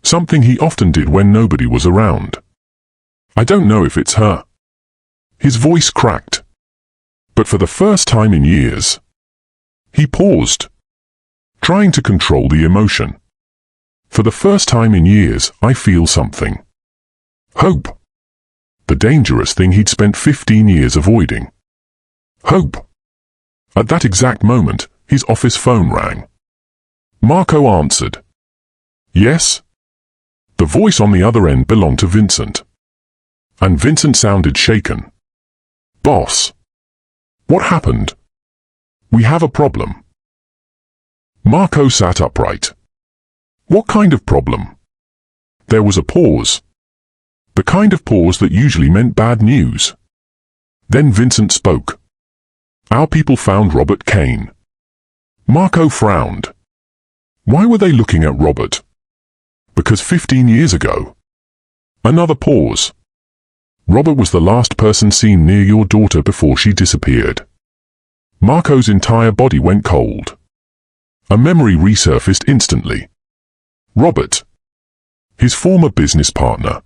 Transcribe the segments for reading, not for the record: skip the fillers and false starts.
something he often did when nobody was around. I don't know if it's her. His voice cracked. But for the first time in years, he paused, trying to control the emotion. For the first time in years, I feel something. Hope. The dangerous thing he'd spent 15 years avoiding. Hope. At that exact moment, his office phone rang. Marco answered. Yes? The voice on the other end belonged to Vincent. And Vincent sounded shaken. Boss. What happened? We have a problem. Marco sat upright. What kind of problem? There was a pause. The kind of pause that usually meant bad news. Then Vincent spoke. Our people found Robert Kane. Marco frowned. Why were they looking at Robert? Because 15 years ago. Another pause. Robert was the last person seen near your daughter before she disappeared. Marco's entire body went cold. A memory resurfaced instantly. Robert. His former business partner.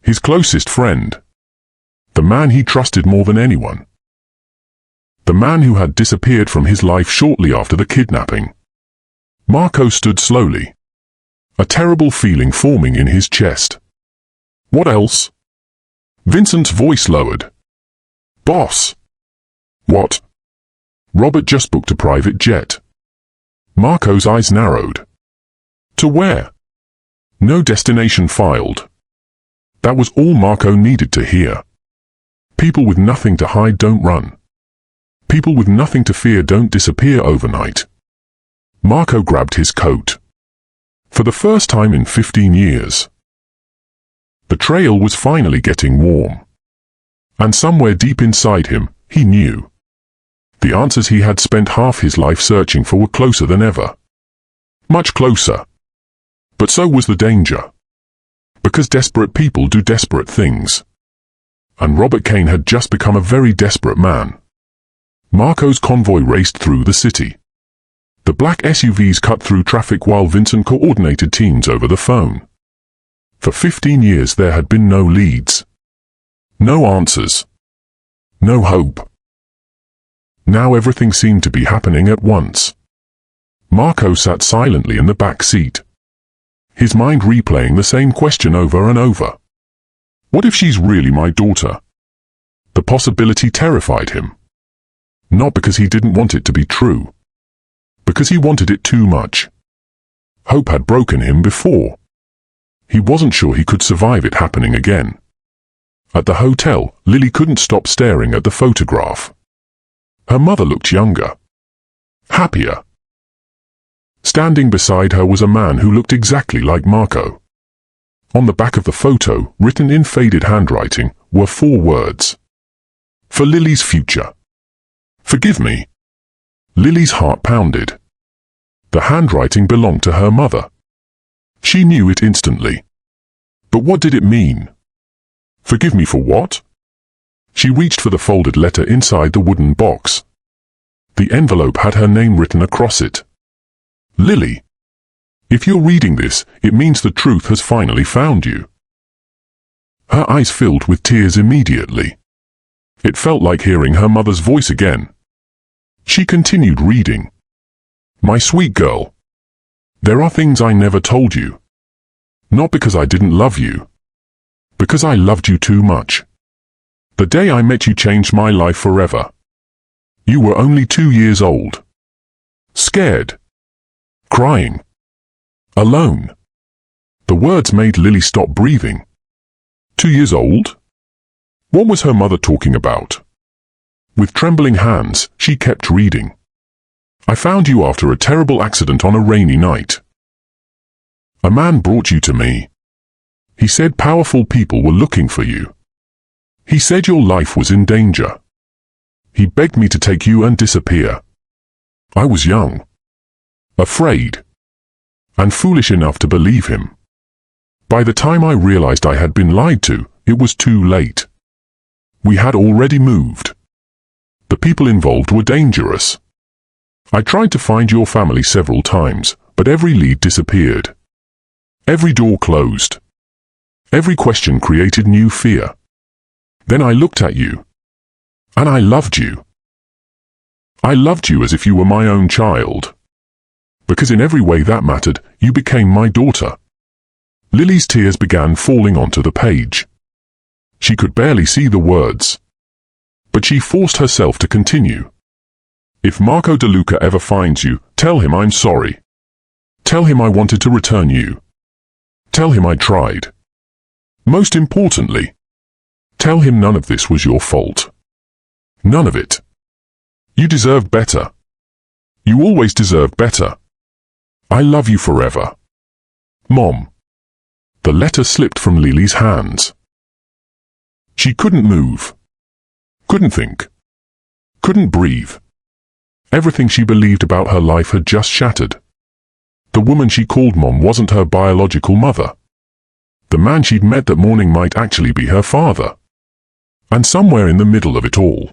His closest friend. The man he trusted more than anyone. The man who had disappeared from his life shortly after the kidnapping. Marco stood slowly. A terrible feeling forming in his chest. What else? Vincent's voice lowered. Boss. What? Robert just booked a private jet. Marco's eyes narrowed. To where? No destination filed. That was all Marco needed to hear. People with nothing to hide don't run. People with nothing to fear don't disappear overnight. Marco grabbed his coat. For the first time in 15 years. The trail was finally getting warm. And somewhere deep inside him, he knew. The answers he had spent half his life searching for were closer than ever. Much closer. But so was the danger. Because desperate people do desperate things. And Robert Kane had just become a very desperate man. Marco's convoy raced through the city. The black SUVs cut through traffic while Vincent coordinated teams over the phone. For 15 years there had been no leads. No answers. No hope. Now everything seemed to be happening at once. Marco sat silently in the back seat. His mind replaying the same question over and over. What if she's really my daughter? The possibility terrified him. Not because he didn't want it to be true. Because he wanted it too much. Hope had broken him before. He wasn't sure he could survive it happening again. At the hotel, Lily couldn't stop staring at the photograph. Her mother looked younger. Happier. Standing beside her was a man who looked exactly like Marco. On the back of the photo, written in faded handwriting, were 4 words. For Lily's future. Forgive me. Lily's heart pounded. The handwriting belonged to her mother. She knew it instantly. But what did it mean? Forgive me for what? She reached for the folded letter inside the wooden box. The envelope had her name written across it. Lily. If you're reading this, it means the truth has finally found you. Her eyes filled with tears immediately. It felt like hearing her mother's voice again. She continued reading. My sweet girl. There are things I never told you. Not because I didn't love you. Because I loved you too much. The day I met you changed my life forever. You were only 2 years old. Scared. Crying. Alone. The words made Lily stop breathing. 2 years old? What was her mother talking about? With trembling hands, she kept reading. I found you after a terrible accident on a rainy night. A man brought you to me. He said powerful people were looking for you. He said your life was in danger. He begged me to take you and disappear. I was young. Afraid. And foolish enough to believe him. By the time I realized I had been lied to, it was too late. We had already moved. The people involved were dangerous. I tried to find your family several times, but every lead disappeared. Every door closed. Every question created new fear. Then I looked at you. And I loved you. I loved you as if you were my own child. Because in every way that mattered, you became my daughter. Lily's tears began falling onto the page. She could barely see the words. But she forced herself to continue. If Marco DeLuca ever finds you, tell him I'm sorry. Tell him I wanted to return you. Tell him I tried. Most importantly, tell him none of this was your fault. None of it. You deserve better. You always deserve better. I love you forever. Mom. The letter slipped from Lily's hands. She couldn't move. Couldn't think. Couldn't breathe. Everything she believed about her life had just shattered. The woman she called Mom wasn't her biological mother. The man she'd met that morning might actually be her father. And somewhere in the middle of it all,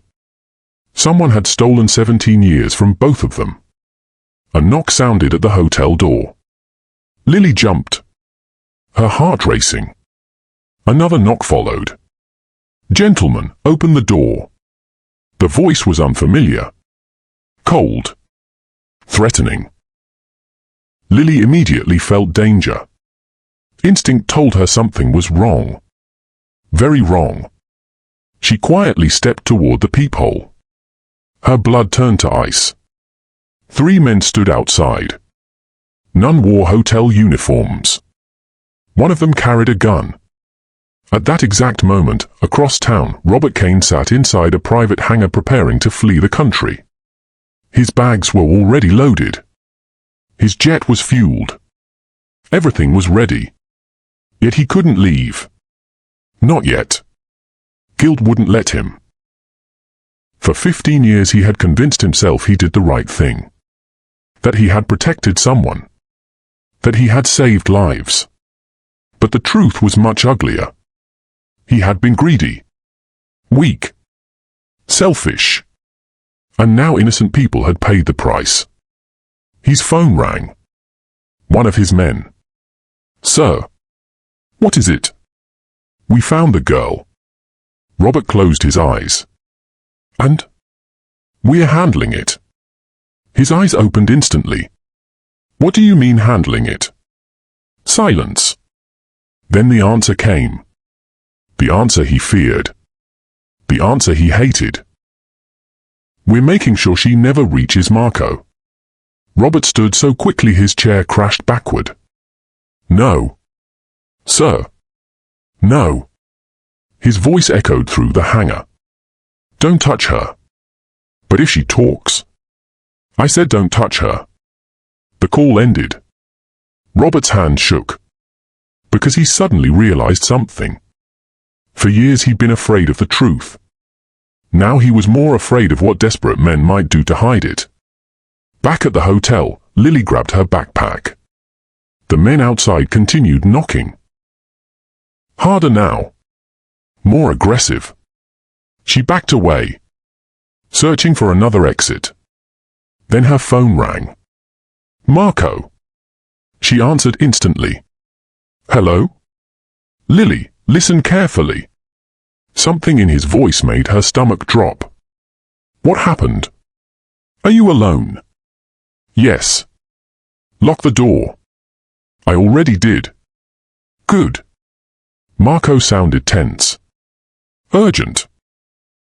someone had stolen 17 years from both of them. A knock sounded at the hotel door. Lily jumped, her heart racing. Another knock followed. "Gentlemen, open the door." The voice was unfamiliar. Cold. Threatening. Lily immediately felt danger. Instinct told her something was wrong. Very wrong. She quietly stepped toward the peephole. Her blood turned to ice. 3 men stood outside. None wore hotel uniforms. One of them carried a gun. At that exact moment, across town, Robert Kane sat inside a private hangar preparing to flee the country. His bags were already loaded. His jet was fueled. Everything was ready. Yet he couldn't leave. Not yet. Guilt wouldn't let him. For 15 years he had convinced himself he did the right thing. That he had protected someone. That he had saved lives. But the truth was much uglier. He had been greedy. Weak. Selfish. And now innocent people had paid the price. His phone rang. One of his men. "Sir." "What is it?" "We found the girl." Robert closed his eyes. "And?" "We're handling it." His eyes opened instantly. "What do you mean handling it?" Silence. Then the answer came. The answer he feared. The answer he hated. "We're making sure she never reaches Marco." Robert stood so quickly his chair crashed backward. "No. Sir. No." His voice echoed through the hangar. "Don't touch her." "But if she talks." "I said don't touch her." The call ended. Robert's hand shook. Because he suddenly realized something. For years he'd been afraid of the truth. Now he was more afraid of what desperate men might do to hide it. Back at the hotel, Lily grabbed her backpack. The men outside continued knocking. Harder now. More aggressive. She backed away, searching for another exit. Then her phone rang. "Marco." She answered instantly. "Hello?" "Lily, listen carefully." Something in his voice made her stomach drop. "What happened?" "Are you alone?" "Yes." "Lock the door." "I already did." "Good." Marco sounded tense. "Urgent.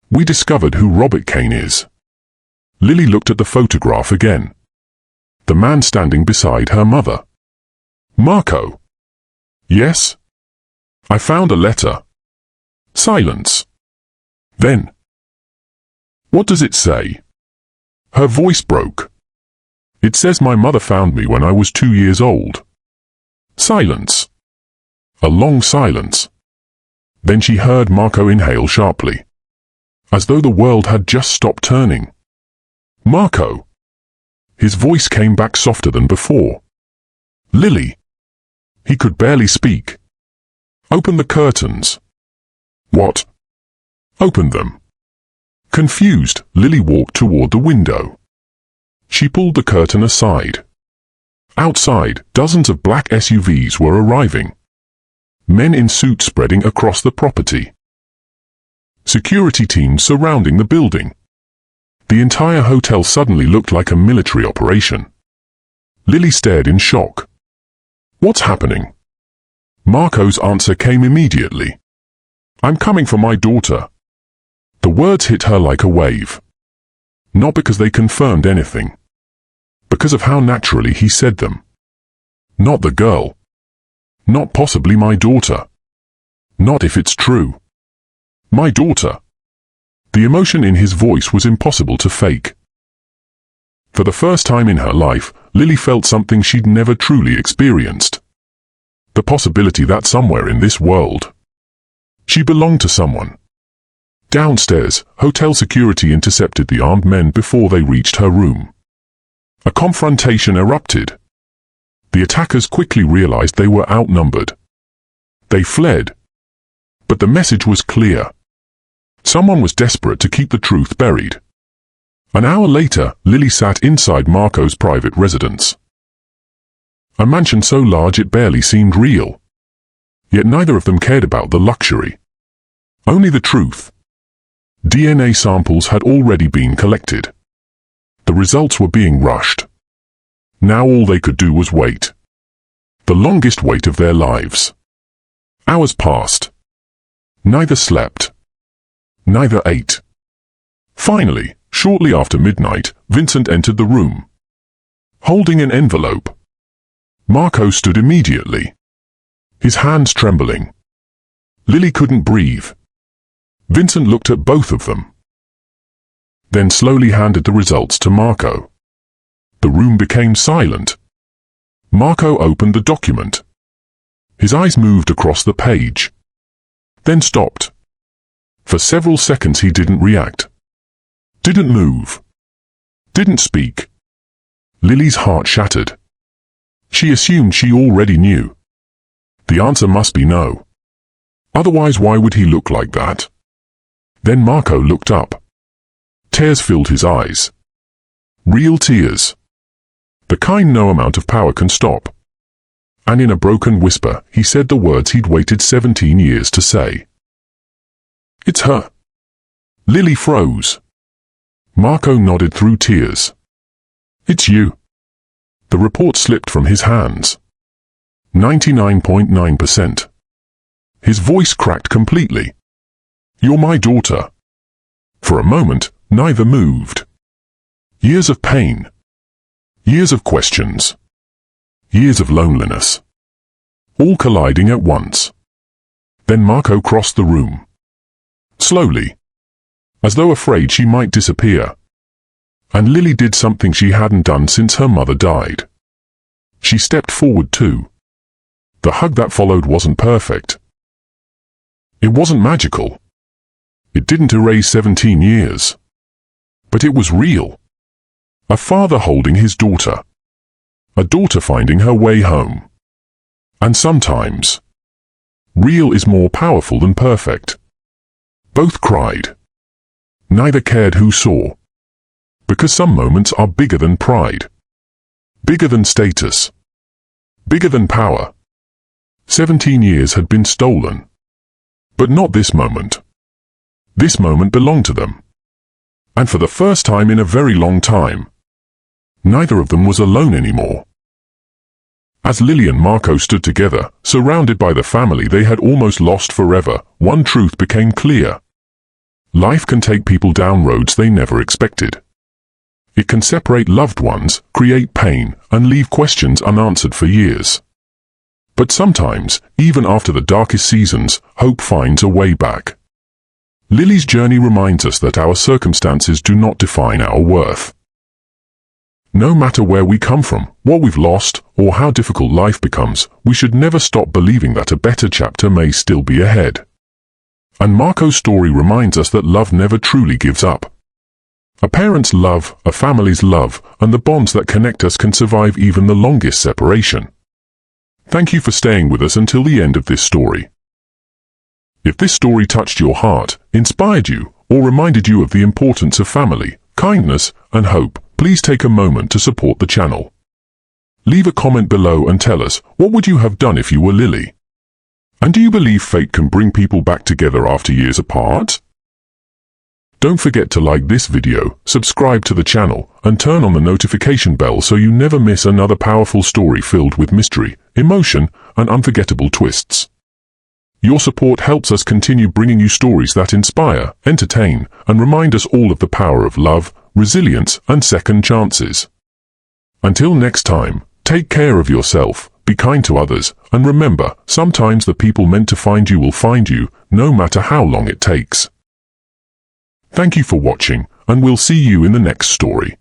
We discovered who Robert Kane is." Lily looked at the photograph again. The man standing beside her mother. "Marco." "Yes?" "I found a letter." Silence. Then. "What does it say?" Her voice broke. "It says my mother found me when I was 2 years old." Silence. A long silence. Then she heard Marco inhale sharply, as though the world had just stopped turning. "Marco." His voice came back softer than before. "Lily." He could barely speak. "Open the curtains." "What?" "Open them." Confused, Lily walked toward the window. She pulled the curtain aside. Outside, dozens of black SUVs were arriving. Men in suits spreading across the property. Security teams surrounding the building. The entire hotel suddenly looked like a military operation. Lily stared in shock. "What's happening?" Marco's answer came immediately. "I'm coming for my daughter." The words hit her like a wave. Not because they confirmed anything. Because of how naturally he said them. Not the girl. Not possibly my daughter. Not if it's true. My daughter. The emotion in his voice was impossible to fake. For the first time in her life, Lily felt something she'd never truly experienced. The possibility that somewhere in this world, she belonged to someone. Downstairs, hotel security intercepted the armed men before they reached her room. A confrontation erupted. The attackers quickly realized they were outnumbered. They fled. But the message was clear. Someone was desperate to keep the truth buried. An hour later, Lily sat inside Marco's private residence. A mansion so large it barely seemed real. Yet neither of them cared about the luxury. Only the truth. DNA samples had already been collected. The results were being rushed. Now all they could do was wait. The longest wait of their lives. Hours passed. Neither slept. Neither ate. Finally, shortly after midnight, Vincent entered the room. Holding an envelope. Marco stood immediately. His hands trembling. Lily couldn't breathe. Vincent looked at both of them. Then slowly handed the results to Marco. The room became silent. Marco opened the document. His eyes moved across the page. Then stopped. For several seconds he didn't react. Didn't move. Didn't speak. Lily's heart shattered. She assumed she already knew. The answer must be no. Otherwise, why would he look like that? Then Marco looked up. Tears filled his eyes. Real tears. The kind no amount of power can stop. And in a broken whisper, he said the words he'd waited 17 years to say. "It's her." Lily froze. Marco nodded through tears. "It's you." The report slipped from his hands. 99.9%. His voice cracked completely. "You're my daughter." For a moment, neither moved. Years of pain. Years of questions. Years of loneliness. All colliding at once. Then Marco crossed the room. Slowly. As though afraid she might disappear. And Lily did something she hadn't done since her mother died. She stepped forward too. The hug that followed wasn't perfect. It wasn't magical. It didn't erase 17 years. But it was real. A father holding his daughter. A daughter finding her way home. And sometimes, real is more powerful than perfect. Both cried. Neither cared who saw. Because some moments are bigger than pride. Bigger than status. Bigger than power. 17 years had been stolen. But not this moment. This moment belonged to them. And for the first time in a very long time, neither of them was alone anymore. As Lily and Marco stood together, surrounded by the family they had almost lost forever, one truth became clear. Life can take people down roads they never expected. It can separate loved ones, create pain, and leave questions unanswered for years. But sometimes, even after the darkest seasons, hope finds a way back. Lily's journey reminds us that our circumstances do not define our worth. No matter where we come from, what we've lost, or how difficult life becomes, we should never stop believing that a better chapter may still be ahead. And Marco's story reminds us that love never truly gives up. A parent's love, a family's love, and the bonds that connect us can survive even the longest separation. Thank you for staying with us until the end of this story. If this story touched your heart, inspired you, or reminded you of the importance of family, kindness, and hope, please take a moment to support the channel. Leave a comment below and tell us, what would you have done if you were Lily? And do you believe fate can bring people back together after years apart? Don't forget to like this video, subscribe to the channel, and turn on the notification bell so you never miss another powerful story filled with mystery, emotion, and unforgettable twists. Your support helps us continue bringing you stories that inspire, entertain, and remind us all of the power of love, resilience, and second chances. Until next time, take care of yourself, be kind to others, and remember, sometimes the people meant to find you will find you, no matter how long it takes. Thank you for watching, and we'll see you in the next story.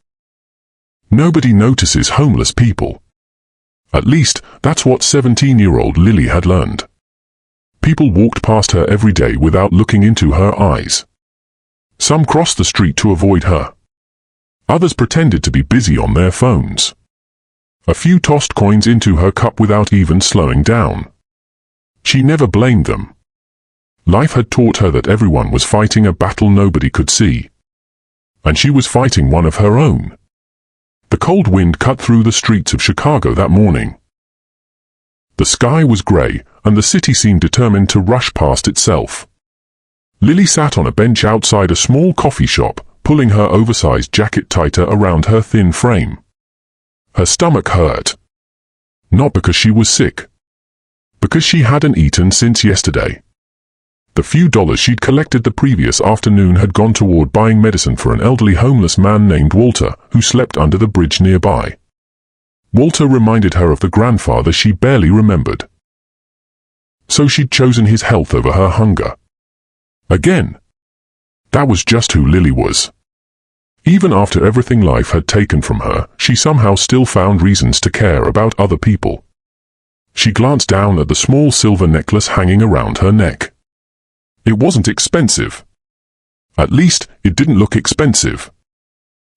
Nobody notices homeless people. At least, that's what 17-year-old Lily had learned. People walked past her every day without looking into her eyes. Some crossed the street to avoid her. Others pretended to be busy on their phones. A few tossed coins into her cup without even slowing down. She never blamed them. Life had taught her that everyone was fighting a battle nobody could see. And she was fighting one of her own. The cold wind cut through the streets of Chicago that morning. The sky was grey, and the city seemed determined to rush past itself. Lily sat on a bench outside a small coffee shop, pulling her oversized jacket tighter around her thin frame. Her stomach hurt. Not because she was sick. Because she hadn't eaten since yesterday. The few dollars she'd collected the previous afternoon had gone toward buying medicine for an elderly homeless man named Walter, who slept under the bridge nearby. Walter reminded her of the grandfather she barely remembered. So she'd chosen his health over her hunger. Again. That was just who Lily was. Even after everything life had taken from her, she somehow still found reasons to care about other people. She glanced down at the small silver necklace hanging around her neck. It wasn't expensive. At least, it didn't look expensive.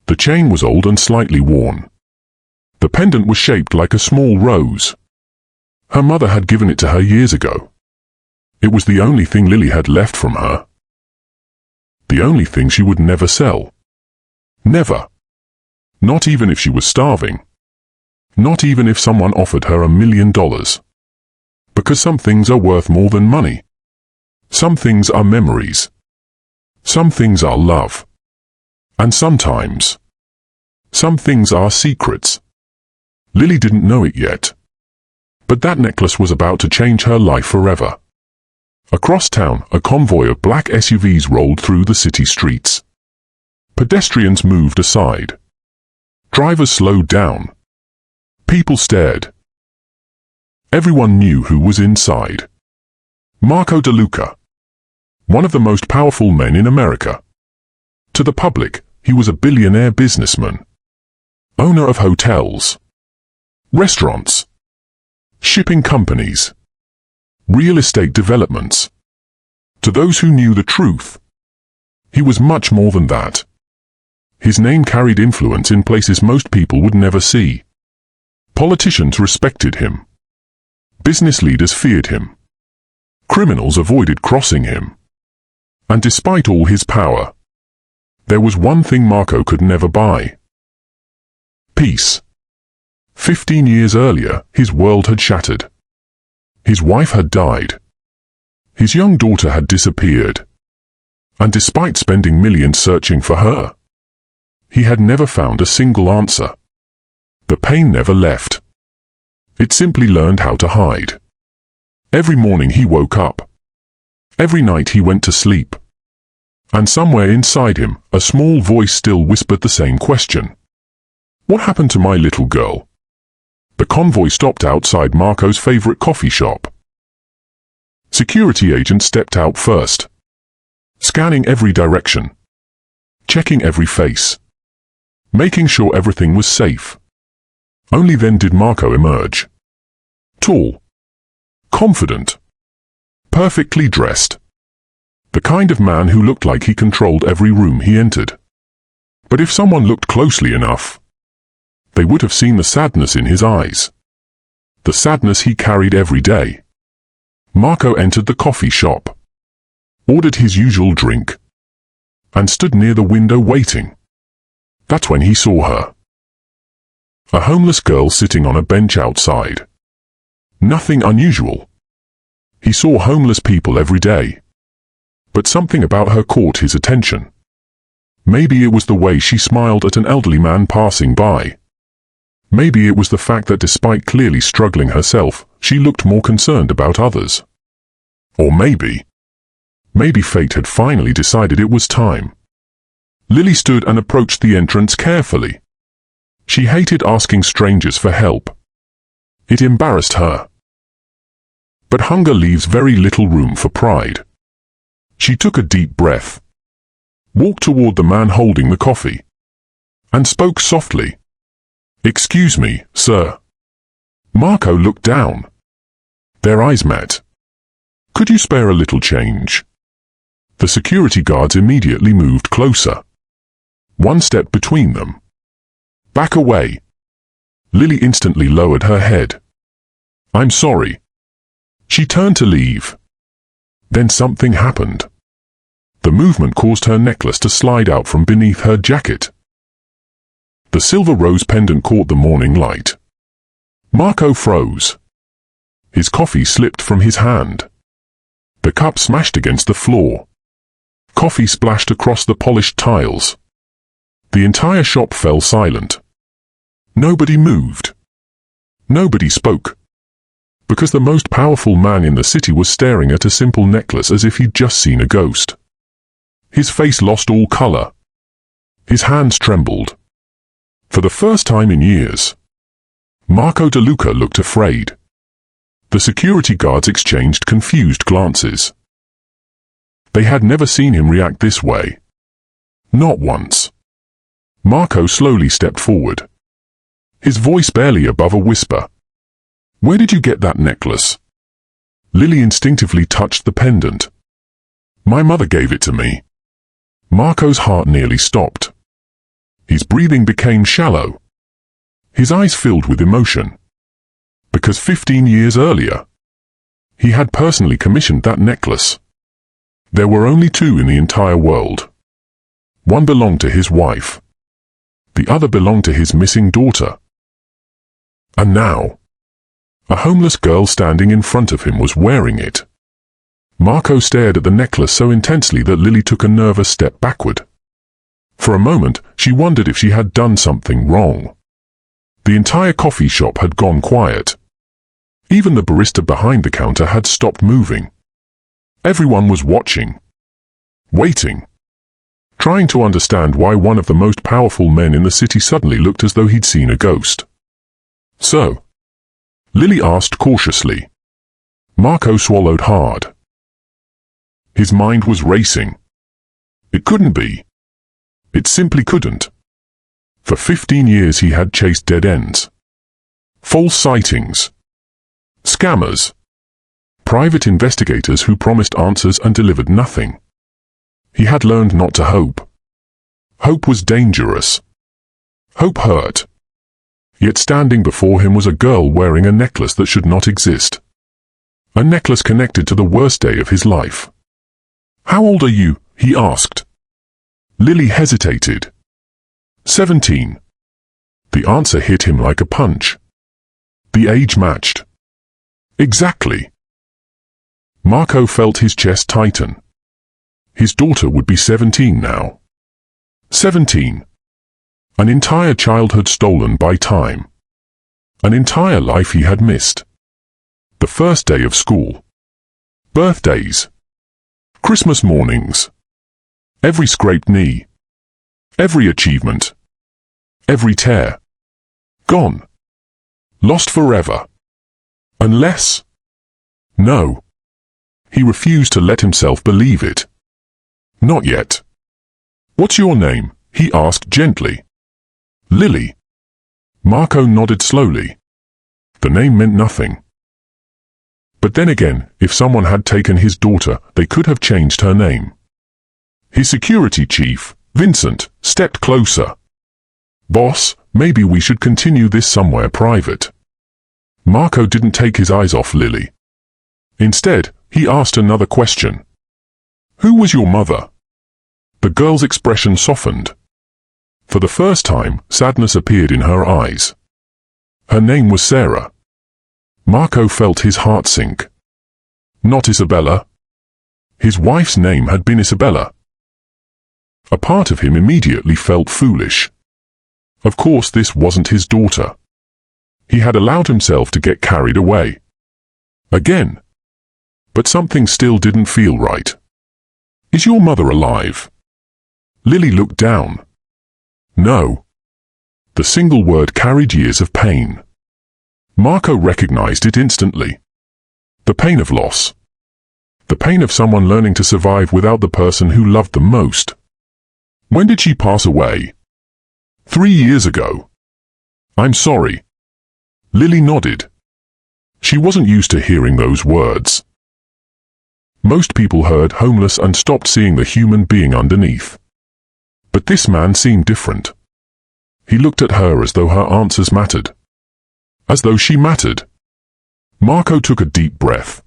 The chain was old and slightly worn. The pendant was shaped like a small rose. Her mother had given it to her years ago. It was the only thing Lily had left from her. The only thing she would never sell. Never. Not even if she was starving. Not even if someone offered her $1 million. Because some things are worth more than money. Some things are memories. Some things are love. And sometimes, some things are secrets. Lily didn't know it yet. But that necklace was about to change her life forever. Across town, a convoy of black SUVs rolled through the city streets. Pedestrians moved aside. Drivers slowed down. People stared. Everyone knew who was inside. Marco DeLuca. One of the most powerful men in America. To the public, he was a billionaire businessman. Owner of hotels, restaurants, shipping companies, real estate developments. To those who knew the truth, he was much more than that. His name carried influence in places most people would never see. Politicians respected him. Business leaders feared him. Criminals avoided crossing him. And despite all his power, there was one thing Marco could never buy. Peace. 15 years earlier, his world had shattered. His wife had died. His young daughter had disappeared. And despite spending millions searching for her, he had never found a single answer. The pain never left. It simply learned how to hide. Every morning he woke up. Every night he went to sleep. And somewhere inside him, a small voice still whispered the same question. What happened to my little girl? The convoy stopped outside Marco's favorite coffee shop. Security agents stepped out first, scanning every direction, checking every face, making sure everything was safe. Only then did Marco emerge. Tall, confident, perfectly dressed. The kind of man who looked like he controlled every room he entered. But if someone looked closely enough, they would have seen the sadness in his eyes. The sadness he carried every day. Marco entered the coffee shop, ordered his usual drink, and stood near the window waiting. That's when he saw her. A homeless girl sitting on a bench outside. Nothing unusual. He saw homeless people every day. But something about her caught his attention. Maybe it was the way she smiled at an elderly man passing by. Maybe it was the fact that despite clearly struggling herself, she looked more concerned about others. Or maybe fate had finally decided it was time. Lily stood and approached the entrance carefully. She hated asking strangers for help. It embarrassed her. But hunger leaves very little room for pride. She took a deep breath, walked toward the man holding the coffee, and spoke softly. "Excuse me, sir." Marco looked down. Their eyes met. "Could you spare a little change?" The security guards immediately moved closer. One step between them. "Back away." Lily instantly lowered her head. "I'm sorry." She turned to leave. Then something happened. The movement caused her necklace to slide out from beneath her jacket. The silver rose pendant caught the morning light. Marco froze. His coffee slipped from his hand. The cup smashed against the floor. Coffee splashed across the polished tiles. The entire shop fell silent. Nobody moved. Nobody spoke. Because the most powerful man in the city was staring at a simple necklace as if he'd just seen a ghost. His face lost all color. His hands trembled. For the first time in years, Marco De Luca looked afraid. The security guards exchanged confused glances. They had never seen him react this way. Not once. Marco slowly stepped forward. His voice barely above a whisper. "Where did you get that necklace?" Lily instinctively touched the pendant. "My mother gave it to me." Marco's heart nearly stopped. His breathing became shallow. His eyes filled with emotion. Because 15 years earlier, he had personally commissioned that necklace. There were only two in the entire world. One belonged to his wife. The other belonged to his missing daughter. And now, a homeless girl standing in front of him was wearing it. Marco stared at the necklace so intensely that Lily took a nervous step backward. For a moment, she wondered if she had done something wrong. The entire coffee shop had gone quiet. Even the barista behind the counter had stopped moving. Everyone was watching. Waiting. Trying to understand why one of the most powerful men in the city suddenly looked as though he'd seen a ghost. "So?" Lily asked cautiously. Marco swallowed hard. His mind was racing. It couldn't be. It simply couldn't. For 15 years he had chased dead ends. False sightings. Scammers. Private investigators who promised answers and delivered nothing. He had learned not to hope. Hope was dangerous. Hope hurt. Yet standing before him was a girl wearing a necklace that should not exist. A necklace connected to the worst day of his life. "How old are you?" he asked. Lily hesitated. 17. The answer hit him like a punch. The age matched. Exactly. Marco felt his chest tighten. His daughter would be 17 now. 17. An entire childhood stolen by time. An entire life he had missed. The first day of school. Birthdays. Christmas mornings. Every scraped knee. Every achievement. Every tear. Gone. Lost forever. Unless... No. He refused to let himself believe it. Not yet. "What's your name?" he asked gently. "Lily." Marco nodded slowly. The name meant nothing. But then again, if someone had taken his daughter, they could have changed her name. His security chief, Vincent, stepped closer. "Boss, maybe we should continue this somewhere private." Marco didn't take his eyes off Lily. Instead, he asked another question. "Who was your mother?" The girl's expression softened. For the first time, sadness appeared in her eyes. Her name was Sarah. Marco felt his heart sink. Not Isabella. His wife's name had been Isabella. A part of him immediately felt foolish. Of course, this wasn't his daughter. He had allowed himself to get carried away. Again. But something still didn't feel right. Is your mother alive? Lily looked down. No. The single word carried years of pain. Marco recognized it instantly. The pain of loss. The pain of someone learning to survive without the person who loved them most. When did she pass away? 3 years ago. I'm sorry. Lily nodded. She wasn't used to hearing those words. Most people heard homeless and stopped seeing the human being underneath. But this man seemed different. He looked at her as though her answers mattered. As though she mattered. Marco took a deep breath.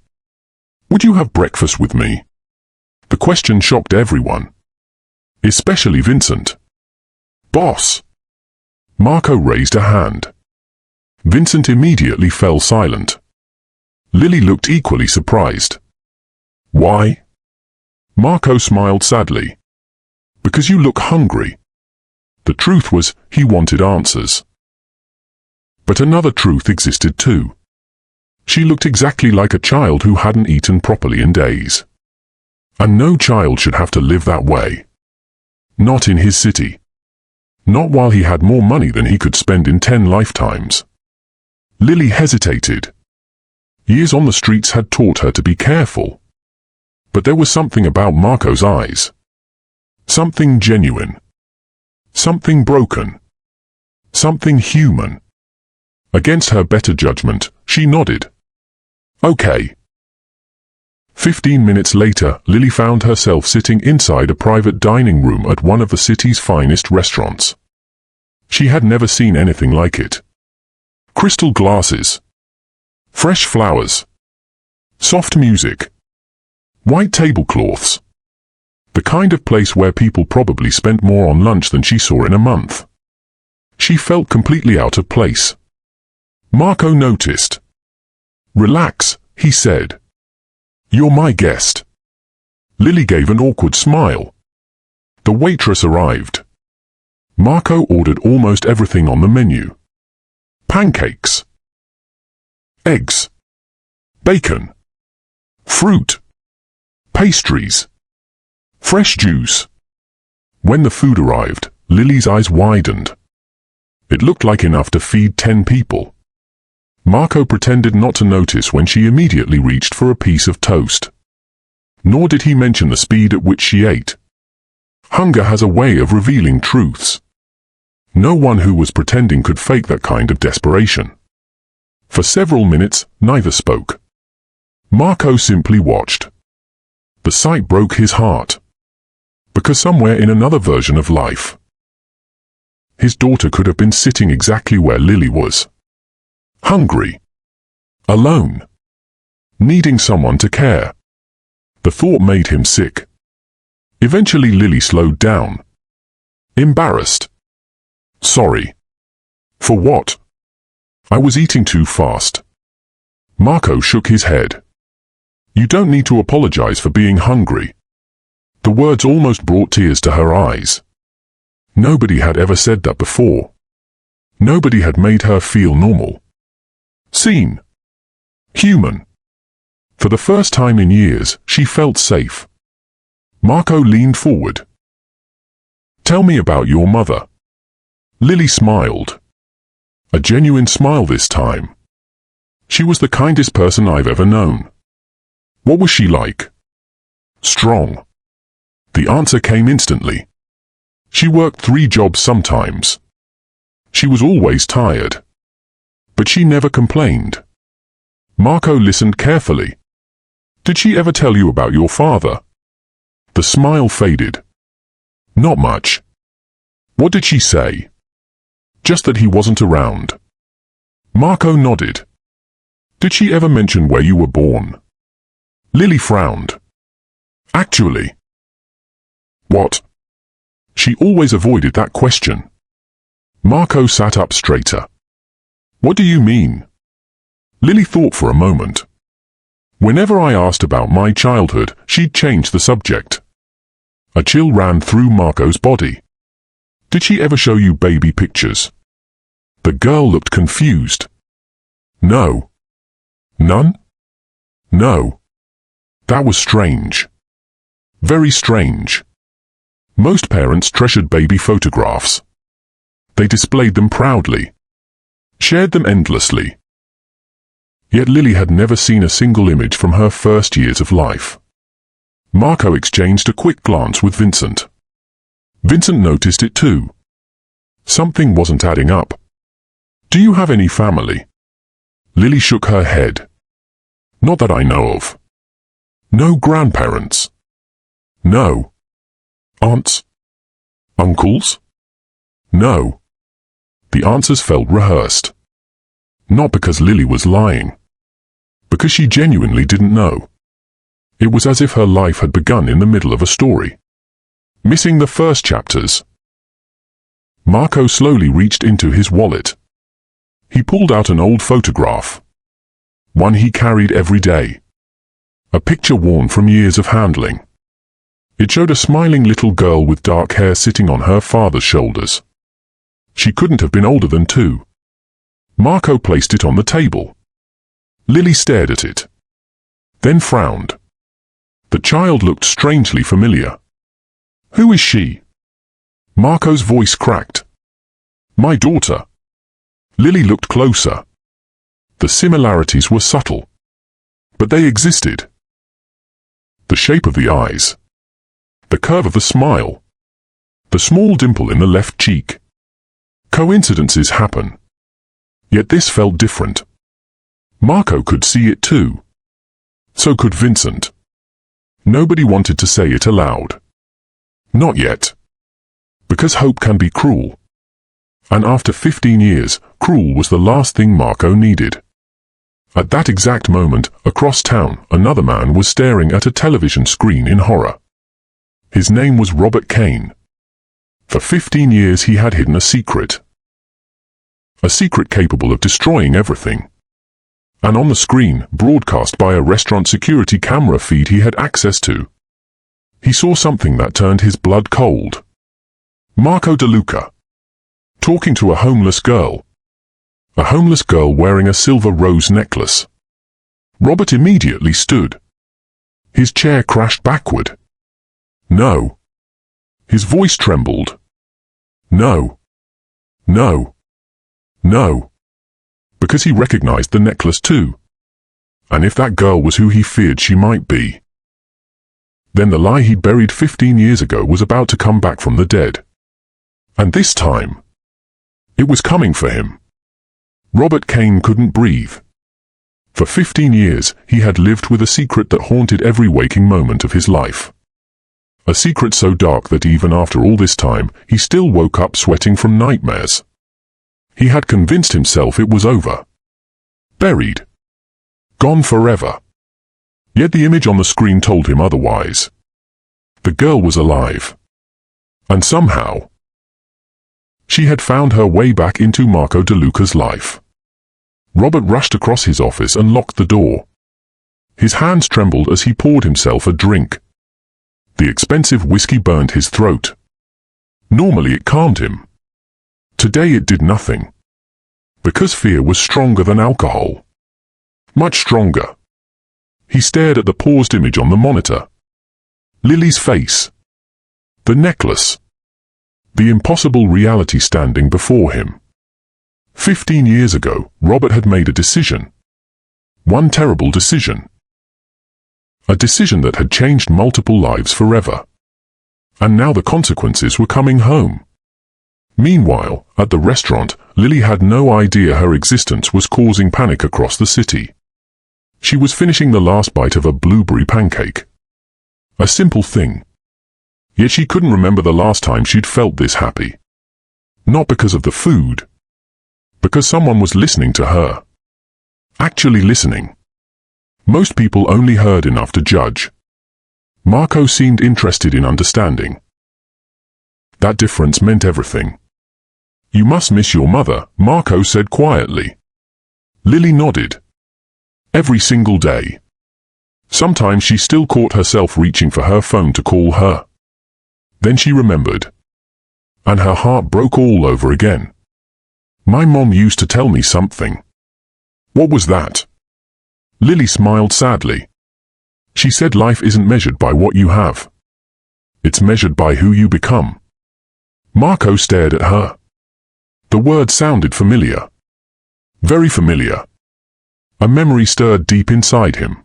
Would you have breakfast with me? The question shocked everyone. Especially Vincent. Boss! Marco raised a hand. Vincent immediately fell silent. Lily looked equally surprised. Why? Marco smiled sadly. Because you look hungry. The truth was, he wanted answers. But another truth existed too. She looked exactly like a child who hadn't eaten properly in days. And no child should have to live that way. Not in his city. Not while he had more money than he could spend in 10 lifetimes. Lily hesitated. Years on the streets had taught her to be careful. But there was something about Marco's eyes. Something genuine. Something broken. Something human. Against her better judgment, she nodded. Okay. 15 minutes later, Lily found herself sitting inside a private dining room at one of the city's finest restaurants. She had never seen anything like it. Crystal glasses. Fresh flowers. Soft music. White tablecloths. The kind of place where people probably spent more on lunch than she saw in a month. She felt completely out of place. Marco noticed. Relax, he said. You're my guest. Lily gave an awkward smile. The waitress arrived. Marco ordered almost everything on the menu. Pancakes. Eggs. Bacon. Fruit. Pastries. Fresh juice. When the food arrived, Lily's eyes widened. It looked like enough to feed 10 people. Marco pretended not to notice when she immediately reached for a piece of toast. Nor did he mention the speed at which she ate. Hunger has a way of revealing truths. No one who was pretending could fake that kind of desperation. For several minutes, neither spoke. Marco simply watched. The sight broke his heart. Because somewhere in another version of life, his daughter could have been sitting exactly where Lily was. Hungry. Alone. Needing someone to care. The thought made him sick. Eventually Lily slowed down. Embarrassed. Sorry. For what? I was eating too fast. Marco shook his head. You don't need to apologize for being hungry. The words almost brought tears to her eyes. Nobody had ever said that before. Nobody had made her feel normal. Seen. Human. For the first time in years, she felt safe. Marco leaned forward. Tell me about your mother. Lily smiled. A genuine smile this time. She was the kindest person I've ever known. What was she like? Strong. The answer came instantly. She worked 3 jobs sometimes. She was always tired. But she never complained. Marco listened carefully. Did she ever tell you about your father? The smile faded. Not much. What did she say? Just that he wasn't around. Marco nodded. Did she ever mention where you were born? Lily frowned. Actually. What? She always avoided that question. Marco sat up straighter. What do you mean? Lily thought for a moment. Whenever I asked about my childhood, she'd change the subject. A chill ran through Marco's body. Did she ever show you baby pictures? The girl looked confused. No. None? No. That was strange. Very strange. Most parents treasured baby photographs. They displayed them proudly, shared them endlessly. Yet Lily had never seen a single image from her first years of life. Marco exchanged a quick glance with Vincent. Vincent noticed it too. Something wasn't adding up. Do you have any family? Lily shook her head. Not that I know of. No grandparents? No. Aunts? Uncles? No. The answers felt rehearsed. Not because Lily was lying. Because she genuinely didn't know. It was as if her life had begun in the middle of a story, missing the first chapters. Marco slowly reached into his wallet. He pulled out an old photograph. One he carried every day. A picture worn from years of handling. It showed a smiling little girl with dark hair sitting on her father's shoulders. She couldn't have been older than 2. Marco placed it on the table. Lily stared at it, then frowned. The child looked strangely familiar. Who is she? Marco's voice cracked. My daughter. Lily looked closer. The similarities were subtle, but they existed. The shape of the eyes, the curve of the smile, the small dimple in the left cheek. Coincidences happen. Yet this felt different. Marco could see it too. So could Vincent. Nobody wanted to say it aloud. Not yet. Because hope can be cruel. And after 15 years, cruel was the last thing Marco needed. At that exact moment, across town, another man was staring at a television screen in horror. His name was Robert Kane. For 15 years he had hidden a secret. A secret capable of destroying everything. And on the screen, broadcast by a restaurant security camera feed he had access to, he saw something that turned his blood cold. Marco DeLuca, talking to a homeless girl. A homeless girl wearing a silver rose necklace. Robert immediately stood. His chair crashed backward. No. His voice trembled. No. No. No. Because he recognized the necklace too. And if that girl was who he feared she might be, then the lie he buried 15 years ago was about to come back from the dead. And this time, it was coming for him. Robert Kane couldn't breathe. For 15 years, he had lived with a secret that haunted every waking moment of his life. A secret so dark that even after all this time, he still woke up sweating from nightmares. He had convinced himself it was over. Buried. Gone forever. Yet the image on the screen told him otherwise. The girl was alive. And somehow, she had found her way back into Marco DeLuca's life. Robert rushed across his office and locked the door. His hands trembled as he poured himself a drink. The expensive whiskey burned his throat. Normally it calmed him. Today it did nothing. Because fear was stronger than alcohol. Much stronger. He stared at the paused image on the monitor. Lily's face. The necklace. The impossible reality standing before him. 15 years ago, Robert had made a decision. One terrible decision. A decision that had changed multiple lives forever. And now the consequences were coming home. Meanwhile, at the restaurant, Lily had no idea her existence was causing panic across the city. She was finishing the last bite of a blueberry pancake. A simple thing. Yet she couldn't remember the last time she'd felt this happy. Not because of the food. Because someone was listening to her. Actually listening. Most people only heard enough to judge. Marco seemed interested in understanding. That difference meant everything. You must miss your mother, Marco said quietly. Lily nodded. Every single day. Sometimes she still caught herself reaching for her phone to call her. Then she remembered. And her heart broke all over again. My mom used to tell me something. What was that? Lily smiled sadly. She said life isn't measured by what you have. It's measured by who you become. Marco stared at her. The word sounded familiar. Very familiar. A memory stirred deep inside him.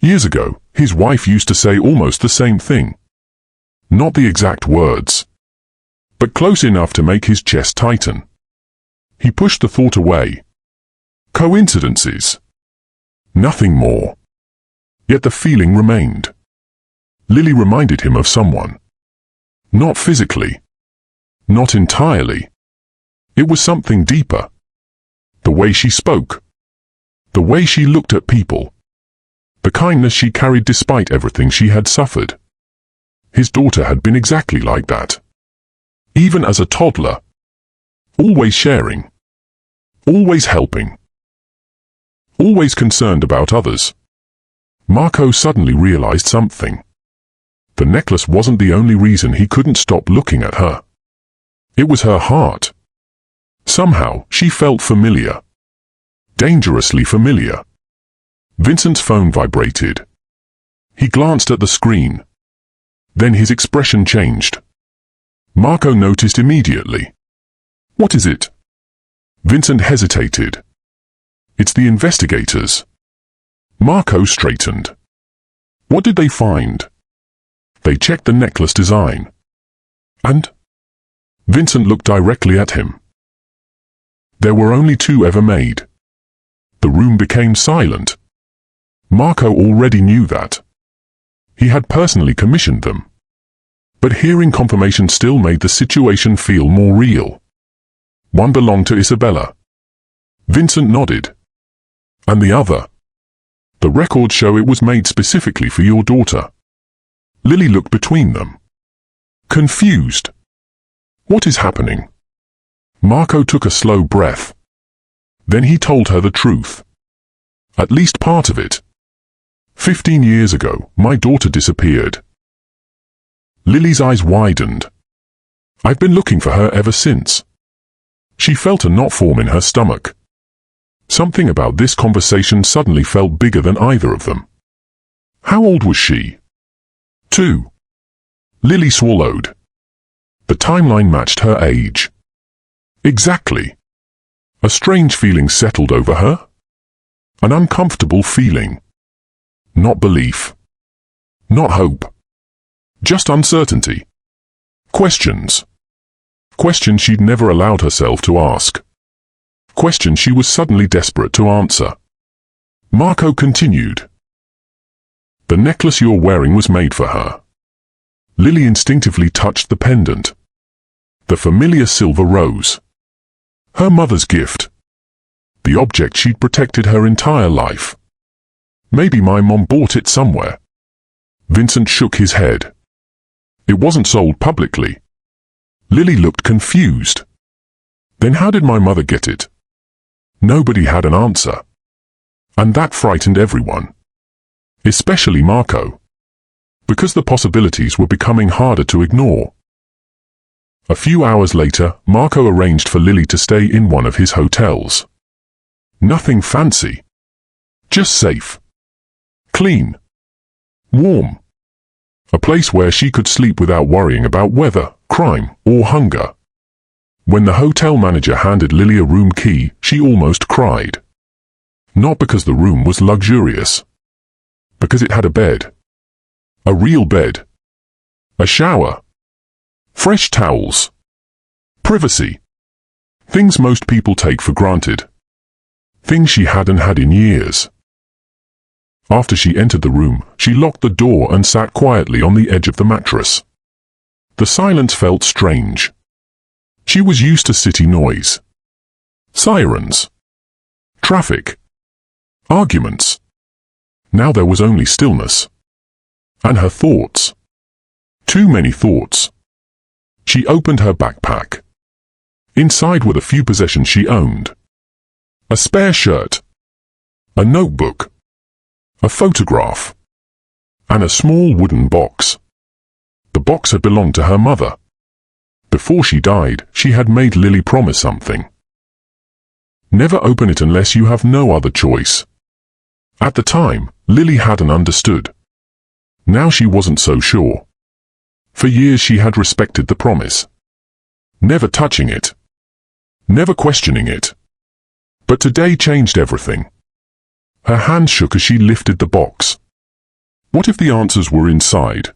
Years ago, his wife used to say almost the same thing. Not the exact words, but close enough to make his chest tighten. He pushed the thought away. Coincidences. Nothing more. Yet the feeling remained. Lily reminded him of someone. Not physically. Not entirely. It was something deeper. The way she spoke. The way she looked at people. The kindness she carried despite everything she had suffered. His daughter had been exactly like that. Even as a toddler. Always sharing. Always helping. Always concerned about others. Marco suddenly realized something. The necklace wasn't the only reason he couldn't stop looking at her. It was her heart. Somehow, she felt familiar. Dangerously familiar. Vincent's phone vibrated. He glanced at the screen. Then his expression changed. Marco noticed immediately. What is it? Vincent hesitated. It's the investigators. Marco straightened. What did they find? They checked the necklace design. And? Vincent looked directly at him. There were only 2 ever made. The room became silent. Marco already knew that. He had personally commissioned them. But hearing confirmation still made the situation feel more real. One belonged to Isabella. Vincent nodded. And the other? The records show it was made specifically for your daughter. Lily looked between them. Confused. What is happening? Marco took a slow breath. Then he told her the truth. At least part of it. 15 years ago, my daughter disappeared. Lily's eyes widened. I've been looking for her ever since. She felt a knot form in her stomach. Something about this conversation suddenly felt bigger than either of them. How old was she? 2. Lily swallowed. The timeline matched her age. Exactly. A strange feeling settled over her. An uncomfortable feeling. Not belief. Not hope. Just uncertainty. Questions. Questions she'd never allowed herself to ask. Questions she was suddenly desperate to answer. Marco continued. The necklace you're wearing was made for her. Lily instinctively touched the pendant. The familiar silver rose. Her mother's gift. The object she'd protected her entire life. Maybe my mom bought it somewhere. Vincent shook his head. It wasn't sold publicly. Lily looked confused. Then how did my mother get it? Nobody had an answer. And that frightened everyone. Especially Marco. Because the possibilities were becoming harder to ignore. A few hours later, Marco arranged for Lily to stay in one of his hotels. Nothing fancy. Just safe. Clean. Warm. A place where she could sleep without worrying about weather, crime, or hunger. When the hotel manager handed Lily a room key, she almost cried. Not because the room was luxurious. Because it had a bed. A real bed. A shower. Fresh towels. Privacy. Things most people take for granted. Things she hadn't had in years. After she entered the room, she locked the door and sat quietly on the edge of the mattress. The silence felt strange. She was used to city noise. Sirens. Traffic. Arguments. Now there was only stillness. And her thoughts. Too many thoughts. She opened her backpack. Inside were the few possessions she owned. a spare shirt, a notebook, a photograph, and a small wooden box. The box had belonged to her mother. Before she died, she had made Lily promise something. Never open it unless you have no other choice. At the time, Lily hadn't understood. Now she wasn't so sure. For years she had respected the promise. Never touching it. Never questioning it. But today changed everything. Her hands shook as she lifted the box. What if the answers were inside?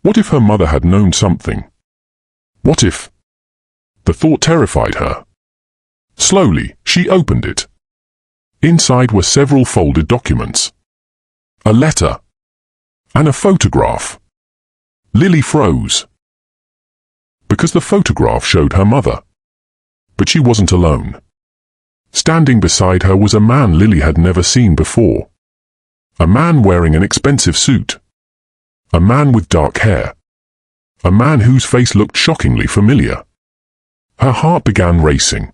What if her mother had known something? What if? The thought terrified her. Slowly, she opened it. Inside were several folded documents. A letter. And a photograph. Lily froze. Because the photograph showed her mother. But she wasn't alone. Standing beside her was a man Lily had never seen before. A man wearing an expensive suit. A man with dark hair. A man whose face looked shockingly familiar. Her heart began racing.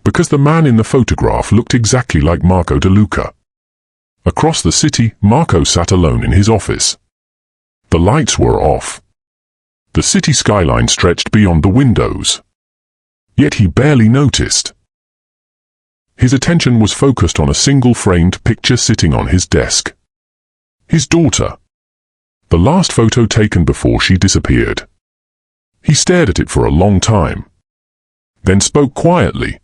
Because the man in the photograph looked exactly like Marco De Luca. Across the city, Marco sat alone in his office. The lights were off. The city skyline stretched beyond the windows. Yet he barely noticed. His attention was focused on a single framed picture sitting on his desk. His daughter. The last photo taken before she disappeared. He stared at it for a long time. Then spoke quietly.